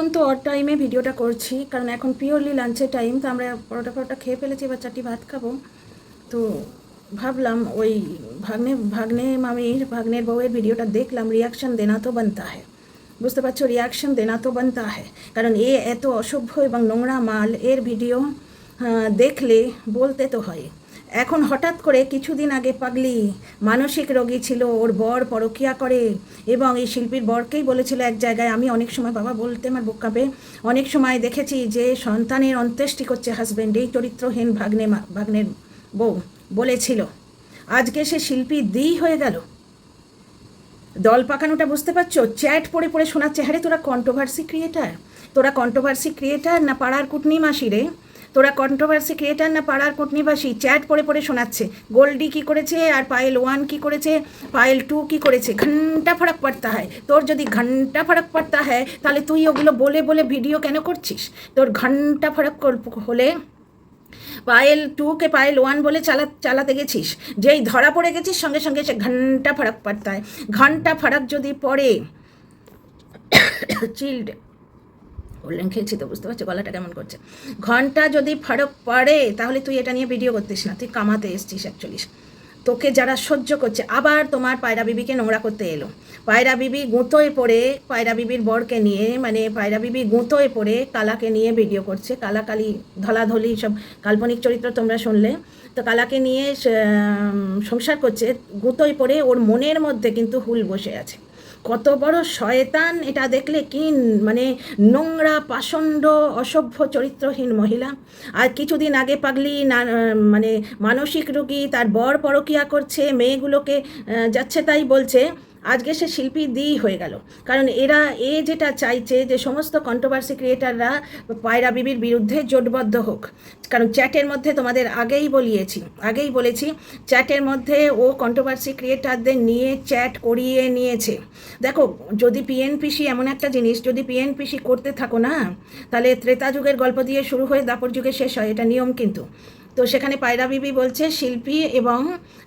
অত্যন্ত অড টাইমে ভিডিওটা করছি, কারণ এখন পিওরলি লাঞ্চের টাইম। তো আমরা পরোটা খেয়ে ফেলেছি, এবার চারটি ভাত খাবো। তো ভাবলাম ওই ভাগ্নের বউয়ের ভিডিওটা দেখলাম, রিয়াকশান দেনা তো বানতা হয়। বুঝতে পারছো, রিয়াকশান দেনা তো বানতা হয়, কারণ এ এত অসভ্য এবং নোংরা মাল, এর ভিডিও দেখলে বলতে তো হয়। এখন হঠাৎ করে কিছুদিন আগে পাগলি মানসিক রোগী ছিল, ওর বর পরকিয়া করে, এবং এই শিল্পীর বরকেই বলেছিল এক জায়গায়, আমি অনেক সময় বাবা বলতে আমার বুক কাঁপে, অনেক সময় দেখেছি যে সন্তানের অন্ত্যেষ্টি করছে হাজব্যান্ড, এই চরিত্রহীন ভাগ্নের বউ বলেছিল। আজকে সে শিল্পী দিই হয়ে গেল। দল পাকানোটা বুঝতে পারছো? চ্যাট পড়ে পড়ে শোনাচ্ছে, হ্যাঁ রে তোরা কন্ট্রোভার্সি ক্রিয়েটার না পাড়ার কুটনি মাসি রে? তোরা কন্ট্রোভার্সি ক্রিয়েটার না পাড়ার কুটনিবাসী? চ্যাট পড়ে পড়ে শোনাচ্ছে গোল্ডি কি করেছে, আর পায়েল 1 কি করেছে, পায়েল 2 কি করেছে। ঘন্টা ফারাক পড়তা হয় তোর। যদি ঘন্টা ফারাক পড়তা হয় তাহলে তুই ওগুলো বলে বলে ভিডিও কেন করছিস? তোর ঘন্টা ফারাক হলে পায়েল 2কে পায়েল 1 বলে চালাতে গেছিস, যেই ধরা পড়ে গেছিস সঙ্গে সঙ্গে সে ঘন্টা ফারাক পড়তা হয়। ঘন্টা ফারাক যদি পড়ে, চিল্ড বললেন খেয়েছি তো, বুঝতে পারছো গলাটা কেমন করছে। ঘন্টা যদি ফারাক পড়ে তাহলে তুই এটা নিয়ে ভিডিও করতিস না, তুই কামাতে এসছিস অ্যাকচুয়ালি। তোকে যারা সহ্য করছে, আবার তোমার পায়রা বিবিকে নোংরা করতে এলো। পায়রা বিবি গুঁতোয় পড়ে, পায়রা বিবির বরকে নিয়ে, মানে পায়রা বিবি গুঁতোয় পড়ে কালাকে নিয়ে ভিডিও করছে। কালি ধলাধলি সব কাল্পনিক চরিত্র তোমরা শুনলে। তো কালাকে নিয়ে সংসার করছে গুঁতোয় পড়ে, ওর মনের মধ্যে কিন্তু হুল বসে আছে। কত বড় শয়তান এটা দেখলে কি, মানে নোংরা পাষণ্ড অসভ্য চরিত্রহীন মহিলা। আর কিছুদিন আগে পাগলি মানে মানসিক রোগী, তার বর পরকিয়া করছে, মেয়েগুলোকে যাচ্ছে তাই বলছে। আজকে সে শিল্পী দিই হয়ে গেল, কারণ যেটা চাইছে যে সমস্ত কন্ট্রোভার্সি ক্রিয়েটাররা পায়রা বিবির বিরুদ্ধে জোটবদ্ধ হোক। কারণ চ্যাটের মধ্যে তোমাদের আগেই বলেছি চ্যাটের মধ্যে ও কন্ট্রোভার্সি ক্রিয়েটারদের নিয়ে চ্যাট করিয়ে নিয়েছে। দেখো, যদি পিএনপিসি এমন একটা জিনিস, যদি পিএনপিসি করতে থাকো না, তাহলে ত্রেতা যুগের গল্প দিয়ে শুরু হয়ে দাপর যুগে শেষ হয়, এটা নিয়ম কিন্তু। তো সেখানে পায়রা বিবি বলছে শিল্পী এবং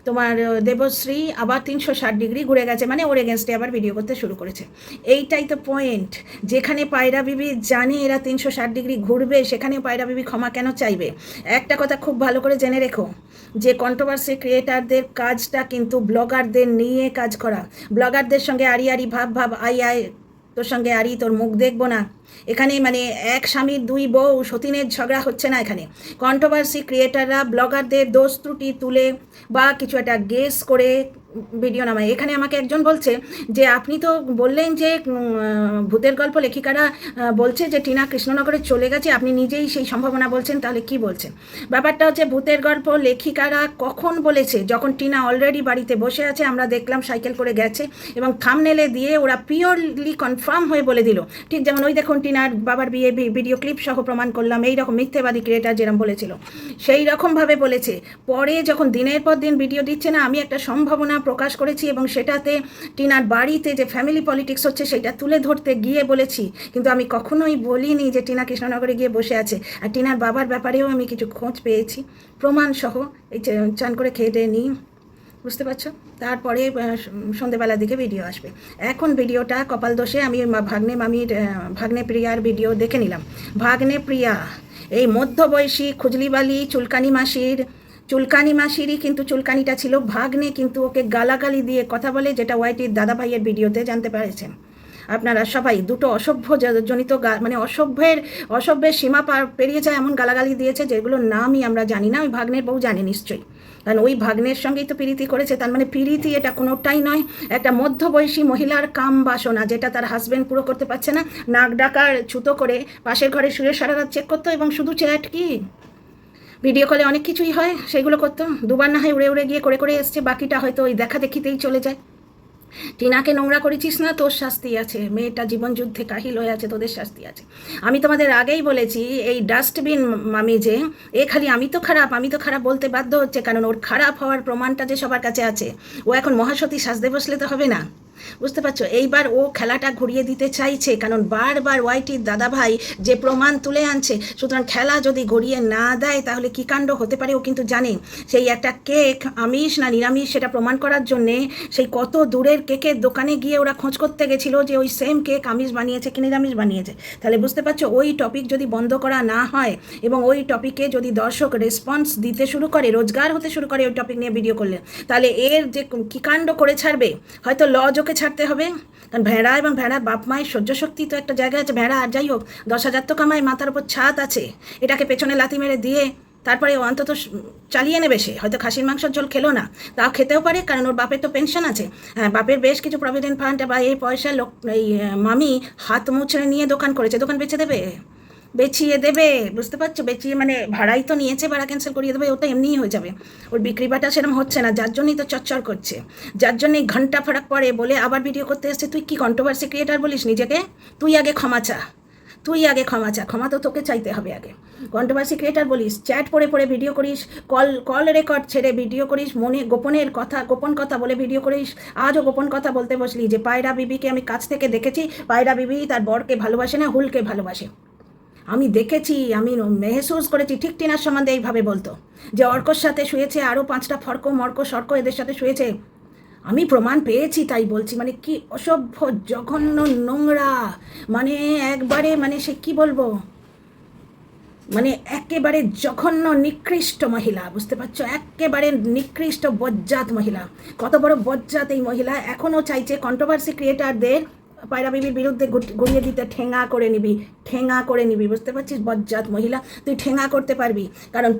তোমার দেবশ্রী আবার 360 ডিগ্রি ঘুরে গেছে, মানে ওর এগেনস্টে আবার ভিডিও করতে শুরু করেছে। এইটাই তো পয়েন্ট, যেখানে পায়রা বিবি জানে এরা 360 ডিগ্রি ঘুরবে, সেখানে পায়রা বিবি ক্ষমা কেন চাইবে? একটা কথা খুব ভালো করে জেনে রেখো, যে কন্ট্রোভার্সি ক্রিয়েটারদের কাজটা কিন্তু ব্লগারদের নিয়ে কাজ করা। ব্লগারদের সঙ্গে আড়ি ভাব আই তোর সঙ্গে আড়ি, তোর মুখ দেখবো না। এখানে মানে এক স্বামীর 2 বউ সতীনের ঝগড়া হচ্ছে না। এখানে কন্ট্রোভার্সি ক্রিয়েটাররা ব্লগারদের দোষ ত্রুটি তুলে বা কিছু একটা গেস করে ভিডিও নামায়। এখানে আমাকে একজন বলছে যে আপনি তো বললেন যে ভূতের গল্প লেখিকারা বলছে যে টিনা কৃষ্ণনগরে চলে গেছে, আপনি নিজেই সেই সম্ভাবনা বলছেন, তাহলে কি বলছেন? ব্যাপারটা হচ্ছে, ভূতের গল্প লেখিকারা কখন বলেছে? যখন টিনা অলরেডি বাড়িতে বসে আছে, আমরা দেখলাম সাইকেল করে গেছে, এবং থাম্বনেলে দিয়ে ওরা পিওরলি কনফার্ম হয়ে বলে দিল। ঠিক যেমন ওই দেখুন টিনার বাবার বিয়ে ভিডিও ক্লিপ সহ প্রমাণ করলাম, এইরকম মিথ্যেবাদী ক্রিয়েটার যেরকম বলেছিল সেই রকমভাবে বলেছে। পরে যখন দিনের পর দিন ভিডিও দিচ্ছে না, আমি একটা সম্ভাবনা প্রকাশ করেছি, এবং সেটাতে টিনার বাড়িতে যে ফ্যামিলি পলিটিক্স হচ্ছে সেটা তুলে ধরতে গিয়ে বলেছি। কিন্তু আমি কখনোই বলিনি যে টিনা কৃষ্ণনগরে গিয়ে বসে আছে। আর টিনার বাবার ব্যাপারেও আমি কিছু খোঁজ পেয়েছি প্রমাণ সহ, এই চান করে খেয়ে দিয়ে নিই, বুঝতে পারছো? তারপরে সন্ধেবেলার দিকে ভিডিও আসবে। এখন ভিডিওটা কপাল দোষে আমি ভাগ্নে প্রিয়ার ভিডিও দেখে নিলাম। ভাগ্নে প্রিয়া এই মধ্যবয়সী খুজলিবালি চুলকানি মাসিরই কিন্তু চুলকানিটা ছিল। ভাগ্নে কিন্তু ওকে গালাগালি দিয়ে কথা বলে, যেটা ওয়াইটির দাদা ভাইয়ের ভিডিওতে জানতে পেরেছেন আপনারা সবাই। দুটো অসভ্য জনিত মানে অসভ্যের সীমা পেরিয়ে যায় এমন গালাগালি দিয়েছে, যেগুলোর নামই আমরা জানি না। ওই ভাগ্নের বউ জানে নিশ্চয়ই, কারণ ওই ভাগ্নের সঙ্গেই তো প্রীতি করেছে। তার মানে প্রীতি এটা কোনোটাই নয়, একটা মধ্যবয়সী মহিলার কাম বাসনা, যেটা তার হাজব্যান্ড পুরো করতে পারছে না। নাক ডাকার ছুতো করে পাশের ঘরে শুয়ে সারা রাত চেক করতো, এবং শুধু চ্যাট কি, ভিডিও কলে অনেক কিছুই হয়, সেগুলো করতো। 2বার না হয় উড়ে গিয়ে করে এসছে, বাকিটা হয়তো ওই দেখা দেখিতেই চলে যায়। টিনাকে নোংরা করেছিস না, তোর শাস্তি আছে। মেয়েটা জীবন যুদ্ধে কাহিল হয়ে আছে, তোদের শাস্তি আছে। আমি তোমাদের আগেই বলেছি, এই ডাস্টবিন মামি যে খালি আমি তো খারাপ বলতে বাধ্য হচ্ছে, কারণ ওর খারাপ হওয়ার প্রমাণটা যে সবার কাছে আছে। ও এখন মহাসতী সাজতে বসলে তো হবে না। বুঝতে পারছো? এইবার ও খেলাটা ঘুরিয়ে দিতে চাইছে, কারণ বারবার ওয়াইটির দাদাভাই যে প্রমাণ তুলে আনছে, সুতরাং খেলা যদি ঘুরিয়ে না দেয় তাহলে কী কাণ্ড হতে পারে ও কিন্তু জানে। সেই একটা কেক আমিষ না নিরামিষ সেটা প্রমাণ করার জন্যে সেই কত দূরের কেকের দোকানে গিয়ে ওরা খোঁজ করতে গেছিলো যে ওই সেম কেক আমিষ বানিয়েছে কি নিরামিষ বানিয়েছে। তাহলে বুঝতে পারছো, ওই টপিক যদি বন্ধ করা না হয় এবং ওই টপিকে যদি দর্শক রেসপন্স দিতে শুরু করে, রোজগার হতে শুরু করে ওই টপিক নিয়ে ভিডিও করলে, তাহলে এর যে কী কাণ্ড করে ছাড়বে, হয়তো লজকে ছাড়তে হবে। কারণ ভেড়া এবং ভেড়ার বাপ মায়ের সহ্য শক্তি তো একটা জায়গা আছে। ভেড়া আর যাই হোক 10,000 তো কামায়, মাথার উপর ছাদ আছে, এটাকে পেছনে লাথি মেরে দিয়ে তারপরে অন্তত চালিয়ে নেবে। সে হয়তো খাসির মাংসের ঝোল খেলো না, তাও খেতেও পারে, কারণ ওর বাপের তো পেনশন আছে। হ্যাঁ, বাপের বেশ কিছু প্রভিডেন্ট ফান্ড বা এই পয়সা এই মামি হাত মুছড়ে নিয়ে দোকান করেছে, দোকান বেচে দেবে, বেচিয়ে দেবে। বুঝতে পারছো? বেচিয়ে মানে ভাড়াই তো নিয়েছে, ভাড়া ক্যান্সেল করিয়ে দেবে, ওটা এমনিই হয়ে যাবে। ওর বিক্রি বাটা সেরকম হচ্ছে না, যার জন্যই তো চচ্চর করছে, যার জন্যই ঘন্টা ফারাক পড়ে বলে আবার ভিডিও করতে আসছে। তুই কি কন্ট্রোভার্সি ক্রিয়েটার বলিস নিজেকে? তুই আগে ক্ষমা চা, তুই আগে ক্ষমা চা, ক্ষমা তো তোকে চাইতে হবে আগে। কন্ট্রোভার্সি ক্রিয়েটার বলিস, চ্যাট পড়ে পড়ে ভিডিও করিস, কল রেকর্ড ছেড়ে ভিডিও করিস, মনে গোপনের কথা গোপন কথা বলে ভিডিও করিস। আজও গোপন কথা বলতে বসলি যে পায়রা বিবিকে আমি কাছ থেকে দেখেছি, পায়রা বিবি তার বরকে ভালোবাসে না, হুলকে ভালোবাসে। আমি দেখেছি, আমি মেহসুস করেছি। ঠিক টিনার সম্বন্ধে এইভাবে বলতো যে অর্কর সাথে শুয়েছে, আরও 5টা ফর্ক মর্ক সর্ক এদের সাথে শুয়েছে, আমি প্রমাণ পেয়েছি তাই বলছি। মানে কি অসভ্য, জঘন্য, নোংরা, মানে একবারে মানে সে কি বলবো, মানে একেবারে জঘন্য নিকৃষ্ট মহিলা। বুঝতে পারছো? একেবারে নিকৃষ্ট বজ্জাত মহিলা। কত বড় বজ্জাত এই মহিলা, এখনও চাইছে কন্ট্রোভার্সি ক্রিয়েটারদের পায়রা বিবির বিরুদ্ধে ঘুরিয়ে দিতে। ঠেঙা করে নিবি, ঠেঙা করে নিবি। বুঝতে পারছিস? বজ্জাত মহিলা, তুই ঠেঙা করতে পারবি, কারণ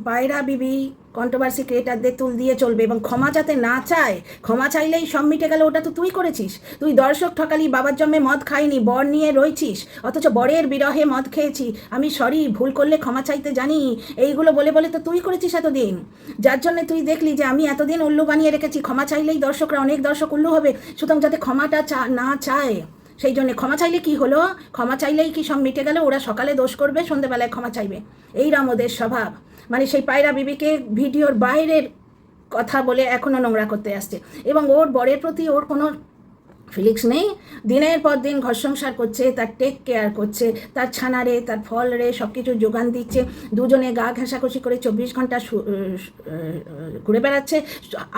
পায়রা বিবি কন্ট্রোভার্সি ক্রিয়েটারদের তুল দিয়ে চলবে। এবং ক্ষমা যাতে না চায়, ক্ষমা চাইলেই সব মিটে গেল, ওটা তো তুই করেছিস। তুই দর্শক ঠকালি, বাবার জন্মে মদ খাইনি, বর নিয়ে রয়েছিস, অথচ বরের বিরহে মদ খেয়েছি, আমি সরি, ভুল করলে ক্ষমা চাইতে জানি, এইগুলো বলে বলে তো তুই করেছিস এতদিন। যার জন্য তুই দেখলি যে আমি এতদিন উল্লু বানিয়ে রেখেছি, ক্ষমা চাইলেই দর্শকরা, অনেক দর্শক উল্লু হবে, সুতরাং যাতে ক্ষমাটা না চায়, সেই জন্য ক্ষমা চাইলে কি হলো, ক্ষমা চাইলেই কি সব মিটে গেল? ওরা সকালে দোষ করবে, সন্ধ্যেবেলায় ক্ষমা চাইবে, এইরকম ওদের স্বভাব। মানে সেই পায়রা বিবিকে ভিডিওর বাইরের কথা বলে এখনও নোংরা করতে আসছে, এবং ওর বরের প্রতি ওর কোনো ফিলিংস নেই। দিনের পর দিন ঘর সংসার করছে, তার টেক কেয়ার করছে, তার ছানারে, তার ফল রে সব কিছু যোগান দিচ্ছে, দুজনে গা ঘেঁষাঘষি করে 24 ঘন্টা ঘুরে বেড়াচ্ছে।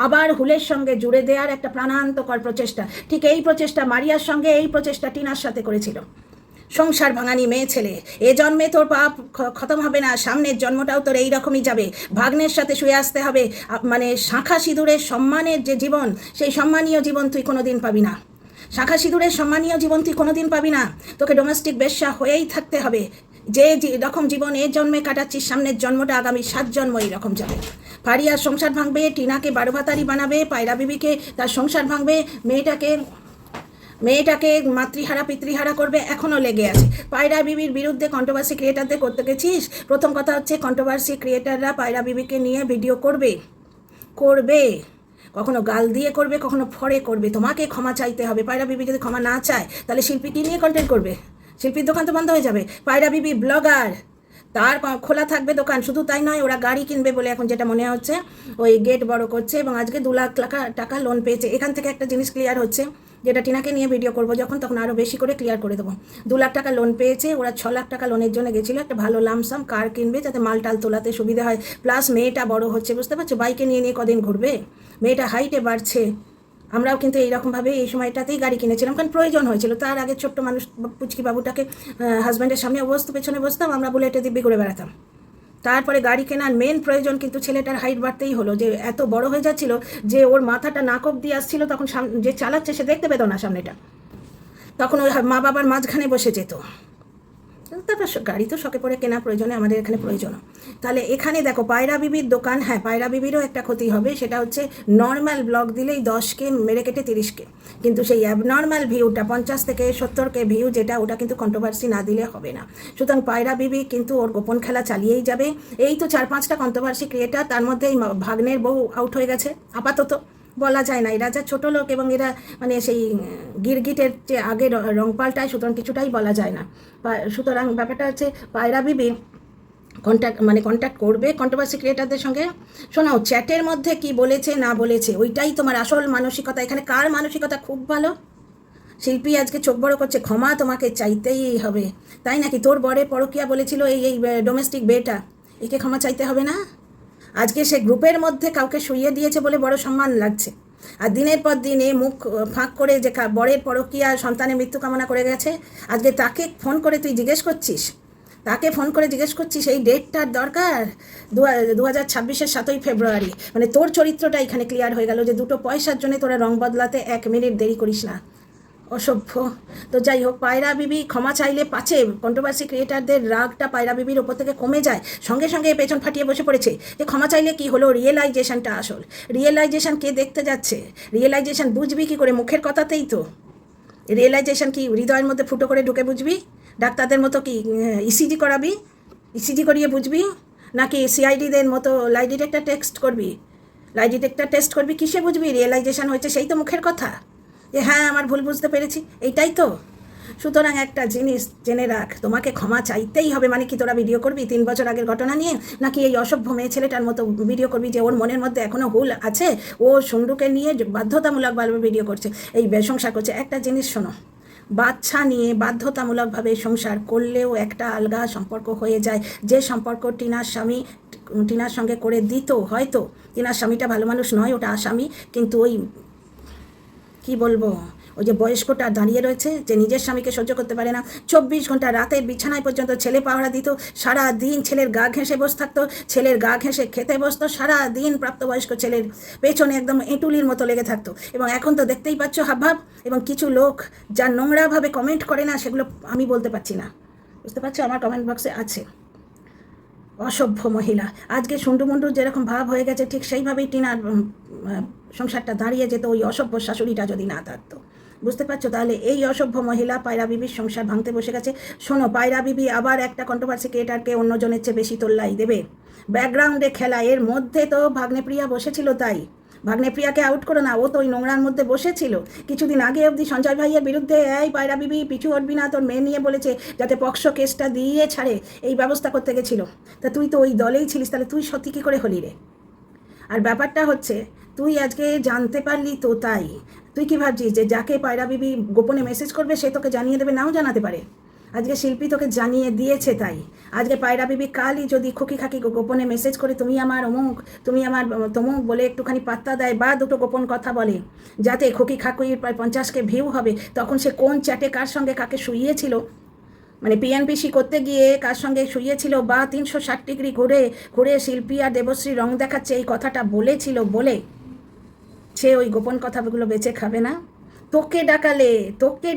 আবার হুলের সঙ্গে জুড়ে দেওয়ার একটা প্রাণান্তকর প্রচেষ্টা। ঠিক এই প্রচেষ্টা মারিয়ার সঙ্গে, এই প্রচেষ্টা টিনার সাথে করেছিল। সংসার ভাঙানি মেয়ে ছেলে, এ জন্মে তোর পাপ খতম হবে না, সামনের জন্মটাও তোর এইরকমই যাবে। ভাগ্নের সাথে শুয়ে আসতে হবে, মানে শাঁখা সিঁদুরের সম্মানের যে জীবন, সেই সম্মানীয় জীবন তুই কোনো দিন পাবি না। শাঁখা সিঁদুরের সম্মানীয় জীবন তুই কোনোদিন পাবি না। তোকে ডোমেস্টিক বেশ্যা হয়েই থাকতে হবে। যে রকম জীবন এ জন্মে কাটাচ্ছিস, সামনের জন্মটা আগামী 7 জন্ম এইরকম যাবে। ফারিয়ার সংসার ভাঙবে, টিনাকে 12 ভাতারি বানাবে, পায়রা বিবিকে তার সংসার ভাঙবে, মেয়েটাকে মাতৃহারা পিতৃহারা করবে, এখনও লেগে আছে। পায়রা বিবির বিরুদ্ধে কন্ট্রোভার্সি ক্রিয়েটারদের করতে গেছিস। প্রথম কথা হচ্ছে, কন্ট্রোভার্সি ক্রিয়েটাররা পায়রা বিবিকে নিয়ে ভিডিও করবে, কখনো গাল দিয়ে করবে, কখনো ফরে করবে। তোমাকে ক্ষমা চাইতে হবে। পায়রা বিবি যদি ক্ষমা না চায়, তাহলে শিল্পী কী নিয়ে কন্টেন্ট করবে? শিল্পীর দোকান তো বন্ধ হয়ে যাবে। পায়রা বিবি ব্লগার, তার খোলা থাকবে দোকান। শুধু তাই নয়, ওরা গাড়ি কিনবে বলে এখন যেটা মনে হচ্ছে, ওই গেট বড় করছে, এবং আজকে 2 লাখ টাকা লোন পেয়েছে। এখান থেকে একটা জিনিস ক্লিয়ার হচ্ছে, যেটা টিনাকে নিয়ে ভিডিও করবো যখন, তখন আরও বেশি করে ক্লিয়ার করে দেবো। 2 লাখ টাকা লোন পেয়েছে, ওরা 6 লাখ টাকা লোনের জন্য গেছিলো। একটা ভালো লামসাম কার কিনবে, যাতে মালটাল তোলাতে সুবিধা হয়, প্লাস মেয়েটা বড় হচ্ছে। বুঝতে পারছো? বাইকে নিয়ে কদিন ঘুরবে, মেয়েটা হাইটে বাড়ছে। আমরাও কিন্তু এইরকমভাবে এই সময়টাতেই গাড়ি কিনেছিলাম, কারণ প্রয়োজন হয়েছিল। তার আগে ছোট্ট মানুষ পুচকি বাবুটাকে হাজব্যান্ডের সামনে পেছনে বসতাম, আমরা বুলেটে দিব্যি করে বেড়াতাম। তারপরে গাড়ি কেনার মেন প্রয়োজন কিন্তু ছেলেটার হাইট বাড়তেই হলো, যে এত বড় হয়ে যাচ্ছিল যে ওর মাথাটা নাকক দিয়ে আসছিল, তখন যে চালাচ্ছে সে দেখতে পেত না সামনেটা, তখন ওই মা বাবার মাঝখানে বসে যেত। তারপর গাড়ি তো শখে পড়ে কেনা প্রয়োজনে আমাদের এখানে প্রয়োজন। তাহলে এখানে দেখো পায়রা বিবির দোকান, হ্যাঁ পায়রা বিবিরও একটা ক্ষতি হবে, সেটা হচ্ছে নর্মাল ব্লগ দিলেই 10কে মেরে কেটে 30কে, কিন্তু সেই অ্যাবনর্মাল ভিউটা 50 থেকে 70কে ভিউ যেটা, ওটা কিন্তু কন্ট্রোভার্সি না দিলে হবে না। সুতরাং পায়রা বিবি কিন্তু ওর গোপন খেলা চালিয়েই যাবে। এই তো 4-5টা কন্ট্রোভার্সি ক্রিয়েটার, তার মধ্যে এই ভাগ্নের বউ আউট হয়ে গেছে আপাতত, বলা যায় না। এরা যা ছোটো লোক, এবং এরা মানে সেই গিরগিটের যে আগে রং পাল্টায়, সুতরাং কিছুটাই বলা যায় না। সুতরাং ব্যাপারটা হচ্ছে পায়রা বিবি কন্ট্যাক্ট করবে কন্ট্রোভার্সি ক্রিয়েটারদের সঙ্গে। শোনো, চ্যাটের মধ্যে কি বলেছে না বলেছে ওইটাই তোমার আসল মানসিকতা। এখানে কার মানসিকতা খুব ভালো? শিল্পী আজকে চোখ বড় করছে, ক্ষমা তোমাকে চাইতেই হবে, তাই নাকি? তোর বরের পরকীয়া বলেছিল এই ডোমেস্টিক বেটা, একে ক্ষমা চাইতে হবে না? আজকে সে গ্রুপের মধ্যে কাউকে শুইয়ে দিয়েছে বলে বড় সম্মান লাগছে, আর দিনের পর দিন এ মুখ ফাঁক করে যে বরের পরকীয়া সন্তানের মৃত্যু কামনা করে গেছে, আজকে তাকে ফোন করে তুই জিজ্ঞেস করছিস, এই ডেটটার দরকার 2026-এর 7ই ফেব্রুয়ারি। মানে তোর চরিত্রটা এখানে ক্লিয়ার হয়ে গেল যে দুটো পয়সার জন্য তোরা রং বদলাতে 1 মিনিট দেরি করিস না, অসভ্য। তো যাই হোক, পায়রা বিবি ক্ষমা চাইলে পাচ্ছে কন্ট্রোভার্সি ক্রিয়েটারদের রাগটা পায়রা বিবির ওপর থেকে কমে যায়, সঙ্গে সঙ্গে পেছন ফাটিয়ে বসে পড়েছে যে ক্ষমা চাইলে কি হলো, রিয়েলাইজেশনটা আসল। রিয়েলাইজেশন কে দেখতে যাচ্ছে? রিয়েলাইজেশন বুঝবি কি করে? মুখের কথাতেই তো। রিয়েলাইজেশন কি হৃদয়ের মধ্যে ফুটো করে ঢুকে বুঝবি? ডাক্তারদের মতো কি ইসিজি করাবি? ইসিজি করিয়ে বুঝবি? নাকি সিআইডিদের মতো লাই ডিটেক্টর টেস্ট করবি? কিসে বুঝবি রিয়েলাইজেশন হয়েছে? সেই তো মুখের কথা যে হ্যাঁ আমার ভুল বুঝতে পেরেছি, এইটাই তো। সুতরাং একটা জিনিস জেনে রাখ, তোমাকে ক্ষমা চাইতেই হবে। মানে কি তোরা ভিডিও করবি 3 বছর আগের ঘটনা নিয়ে, নাকি এই অসভ্য মেয়ে ছেলেটার মতো ভিডিও করবি যে ওর মনের মধ্যে এখনও হুল আছে, ও সুন্দুকে নিয়ে বাধ্যতামূলকভাবে ভিডিও করছে, এই সংসার করছে? একটা জিনিস শোনো, বাচ্চা নিয়ে বাধ্যতামূলকভাবে সংসার করলেও একটা আলগা সম্পর্ক হয়ে যায়। যে সম্পর্ক টিনার সঙ্গে করে দিত, হয়তো টিনার স্বামীটা ভালো মানুষ নয়, ওটা আসামি, কিন্তু ওই কি বলবো, ওই যে বয়স্কটা দাঁড়িয়ে রয়েছে যে নিজের স্বামীকে সহ্য করতে পারে না, 24 ঘন্টা রাতের বিছানায় পর্যন্ত ছেলে পাহারা দিত, সারা দিন ছেলের গা ঘেঁষে বসে থাকতো, ছেলের গা ঘেঁষে খেতে বসতো, সারা দিন প্রাপ্তবয়স্ক ছেলের পেছনে একদম এঁটুলির মতো লেগে থাকতো। এবং এখন তো দেখতেই পাচ্ছ হাবভাব। এবং কিছু লোক যা নোংরাভাবে কমেন্ট করে না, সেগুলো আমি বলতে পারছি না, বুঝতে পারছো? আমার কমেন্ট বক্সে আছে। অসভ্য মহিলা। আজকে সুন্ডুমুন্ডু যেরকম ভাব হয়ে গেছে, ঠিক সেইভাবেই টিনার সংসারটা দাঁড়িয়ে যেত ওই অসভ্য শাশুড়িটা যদি না থাকতো, বুঝতে পারছো? তাহলে এই অসভ্য মহিলা পায়রা বিবির সংসার ভাঙতে বসে গেছে। শোনো, পায়রা বিবি আবার একটা কন্ট্রোভার্সি ক্রিয়েটারকে অন্যজনের চেয়ে বেশি তোল্লাই দেবে, ব্যাকগ্রাউন্ডে খেলা। এর মধ্যে তো ভাগ্নেপ্রিয়া বসেছিল, তাই ভাগ্নেপ্রিয়াকে আউট করো না, ও তো ওই নোংরার মধ্যে বসেছিল। কিছুদিন আগে অবধি সঞ্জয় ভাইয়ের বিরুদ্ধে এই পায়রা বিবি পিছু হটবি না, তোর মেয়ে নিয়ে বলেছে যাতে পক্সো কেসটা দিয়ে ছাড়ে, এই ব্যবস্থা করতে গেছিল। তা তুই তো ওই দলেই ছিলিস, তাহলে তুই সত্যি কী করে হলি রে? আর ব্যাপারটা হচ্ছে, তুই আজকে জানতে পারলি তো, তাই তুই কি ভাবছিস যে যাকে পায়রা বিবি গোপনে মেসেজ করবে সে তোকে জানিয়ে দেবে? নাও জানাতে পারে। আজকে শিল্পী তোকে জানিয়ে দিয়েছে, তাই আজকে পায়রা বিবি কালই যদি খুকি খাকি গোপনে মেসেজ করে তুমি আমার অমুক, তুমি আমার তমুক বলে একটুখানি পাত্তা দেয় বা দুটো গোপন কথা বলে, যাতে খুকি খাকুইর প্রায় 50K ভিউ হবে, তখন সে কোন চ্যাটে কার সঙ্গে কাকে শুইয়েছিল, মানে পিএনপিসি করতে গিয়ে কার সঙ্গে শুইয়েছিল, বা 360 ডিগ্রি ঘুরে শিল্পী আর দেবশ্রী রং দেখাচ্ছে এই কথাটা বলেছিল বলে সে ওই গোপন কথাগুলো বেঁচে খাবে না? তোকে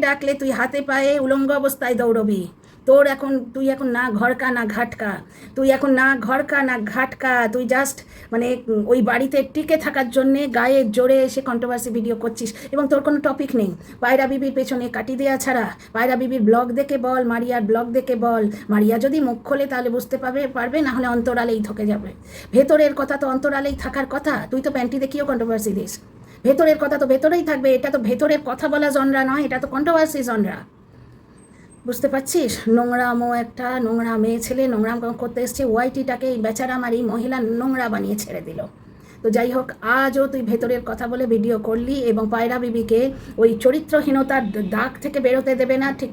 ডাকলে তুই হাতে পায়ে উলঙ্গ অবস্থায় দৌড়বি। তুই এখন না ঘরকা না ঘাটকা, তুই জাস্ট মানে ওই বাড়িতে টিকে থাকার জন্যে গায়ে জোরে এসে কন্ট্রোভার্সি ভিডিও করছিস, এবং তোর কোনো টপিক নেই। পায়রা বিবির পেছনে কাটি দেওয়া ছাড়া, পায়রা বিবির ব্লগ দেখে বল, মারিয়ার ব্লগ দেখে বল। মারিয়া যদি মুখ খোলে তাহলে বুঝতে পারবে, না হলে অন্তরালেই ঢুকে যাবে। ভেতরের কথা তো অন্তরালেই থাকার কথা। তুই তো প্যান্টি দেখিও কন্ট্রোভার্সি দিস, ভেতরের কথা তো ভেতরেই থাকবে। এটা তো ভেতরের কথা বলা জনরা নয়, এটা তো কন্ট্রোভার্সি জনরা, বুঝতে পারছিস? একটা নোংরা মেয়ে ছেলে নোংরাম করতে এসছে, ওয়াইটিটাকে এই বেচারা আমার এই মহিলা নোংরা বানিয়ে ছেড়ে দিল। তো যাই হোক, আজও তুই ভেতরের কথা বলে ভিডিও করলি, এবং পায়রা বিবিকে ওই চরিত্রহীনতার দাগ থেকে বেরোতে দেবে না। ঠিক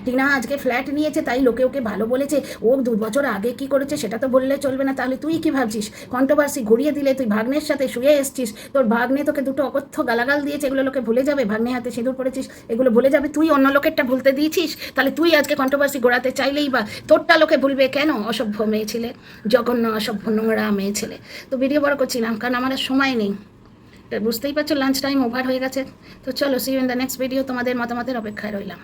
টিনা আজকে ফ্ল্যাট নিয়েছে, তাই লোকে ওকে ভালো বলেছে, ও 2 বছর আগে কি করেছে সেটা তো বললে চলবে না। তাহলে তুই কি ভাবছিস কন্ট্রোভার্সি ঘুরিয়ে দিলে তুই ভাগ্নের সাথে শুয়ে এসছিস, তোর ভাগ্নে তোকে দুটো অকথ্য গালাগাল দিয়েছে, এগুলো লোকে ভুলে যাবে? ভাগ্নে হাতে সিঁদুর পড়েছিস, এগুলো ভুলে যাবে? তুই অন্য লোকেরটা ভুলতে দিয়েছিস, তাহলে তুই আজকে কন্ট্রোভার্সি ঘোরাতে চাইলেই বা তোরটা লোকে ভুলবে কেন? অসভ্য মেয়ে ছেলে, জঘন্য অসভ্য নোংরা মেয়ে ছেলে। তো ভিডিও বড় করছি না, কারণ আমার সময় নেই, বুঝতেই পারছো, লাঞ্চ টাইম ওভার হয়ে গেছে। তো চলো, see you in the next video. তোমাদের মতামতের অপেক্ষায় রইলাম।